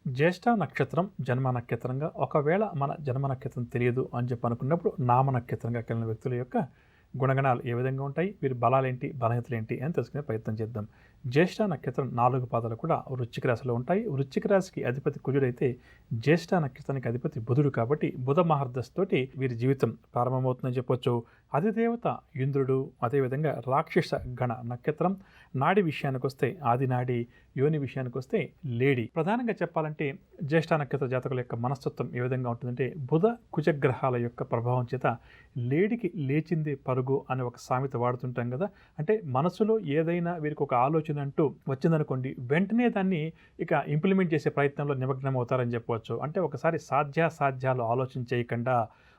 జ్యేష్ఠ నక్షత్రం జన్మ నక్షత్రంగా ఒకవేళ మన జన్మ నక్షత్రం తెలియదు అని చెప్పి అనుకున్నప్పుడు నామ నక్షత్రంగా కలిగిన వ్యక్తుల యొక్క గుణగణాలు ఏ విధంగా ఉంటాయి, వీరి బలాలేంటి, బలహీనతలేంటి అని తెలుసుకునే ప్రయత్నం చేద్దాం. జ్యేష్ఠ నక్షత్రం 4 పాదాలు కూడా వృశ్చిక రాశిలో ఉంటాయి. వృశ్చిక రాశికి అధిపతి కుజుడైతే జ్యేష్ఠ నక్షత్రానికి అధిపతి బుధుడు కాబట్టి బుధ మహర్దశతోటి వీరి జీవితం ప్రారంభమవుతుందని చెప్పొచ్చు. అధిదేవత ఇంద్రుడు, అదేవిధంగా రాక్షస గణ నక్షత్రం. నాడి విషయానికి వస్తే ఆది నాడి, యోని విషయానికి వస్తే లేడి. ప్రధానంగా చెప్పాలంటే జ్యేష్ఠ నక్షత్ర జాతకుల యొక్క మనస్తత్వం ఏ విధంగా ఉంటుందంటే బుధ కుజగ్రహాల యొక్క ప్రభావం చేత లేడికి లేచిందే పరుగు అనే ఒక సామెత వాడుతుంటాం కదా. అంటే మనసులో ఏదైనా వీరికి ఒక ఆలోచన అంటూ వచ్చిందనుకోండి, వెంటనే దాన్ని ఇక ఇంప్లిమెంట్ చేసే ప్రయత్నంలో నిమగ్నం అవుతారని చెప్పవచ్చు. అంటే ఒకసారి సాధ్యాసాధ్యాలు ఆలోచన చేయకుండా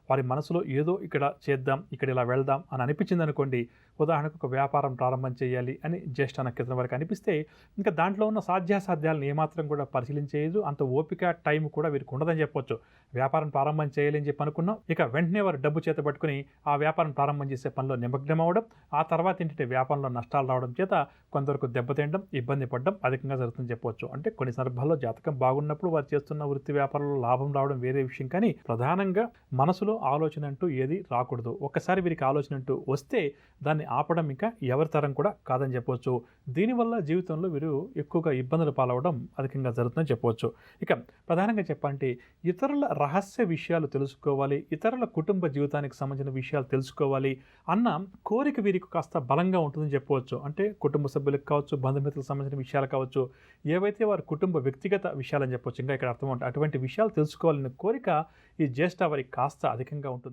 వారి మనసులో ఏదో ఇక్కడ చేద్దాం, ఇక్కడ ఇలా వెళ్దాం అని అనిపించింది అనుకోండి. ఉదాహరణకు ఒక వ్యాపారం ప్రారంభం చేయాలి అని జ్యేష్ఠ నక్షత్రం వరకు అనిపిస్తే ఇంకా దాంట్లో ఉన్న సాధ్యాసాధ్యాలను ఏమాత్రం కూడా పరిశీలించేయదు. అంత ఓపిక టైం కూడా వీరికి ఉండదని చెప్పొచ్చు. వ్యాపారం ప్రారంభం చేయాలి అని చెప్పి అనుకున్నాం, ఇక వెంటనే వారు డబ్బు చేత పట్టుకుని ఆ వ్యాపారం ప్రారంభం చేసే పనిలో నిమగ్నం అవ్వడం, ఆ తర్వాత ఏంటంటే వ్యాపారంలో నష్టాలు రావడం చేత కొందరికి దెబ్బతినడం, ఇబ్బంది పడడం అధికంగా జరుగుతుందని చెప్పవచ్చు. అంటే కొన్ని సందర్భాల్లో జాతకం బాగున్నప్పుడు వారు చేస్తున్న వృత్తి వ్యాపారంలో లాభం రావడం వేరే విషయం, కానీ ప్రధానంగా మనసులో ఆలోచన అంటూ ఏది రాకూడదు. ఒక్కసారి వీరికి ఆలోచన అంటూ వస్తే దాన్ని ఆపడం ఇంకా ఎవరి తరం కూడా కాదని చెప్పవచ్చు. దీనివల్ల జీవితంలో వీరు ఎక్కువగా ఇబ్బందులు పాలవడం అధికంగా జరుగుతుందని చెప్పవచ్చు. ఇక ప్రధానంగా చెప్పాలంటే ఇతరుల రహస్య విషయాలు తెలుసుకోవాలి, ఇతరుల కుటుంబ జీవితానికి సంబంధించిన విషయాలు తెలుసుకోవాలి అన్న కోరిక వీరికి కాస్త బలంగా ఉంటుందని చెప్పవచ్చు. అంటే కుటుంబ సభ్యులకు కావచ్చు, బంధుమిత్రులకు సంబంధించిన విషయాలు కావచ్చు, ఏవైతే వారి కుటుంబ వ్యక్తిగత విషయాలని చెప్పవచ్చు, ఇంకా ఇక్కడ అర్థం ఉంటుంది అటువంటి విషయాలు తెలుసుకోవాలనే కోరిక ఈ జ్యేష్ఠ వారికి కాస్త అధికంగా ఉంటుంది.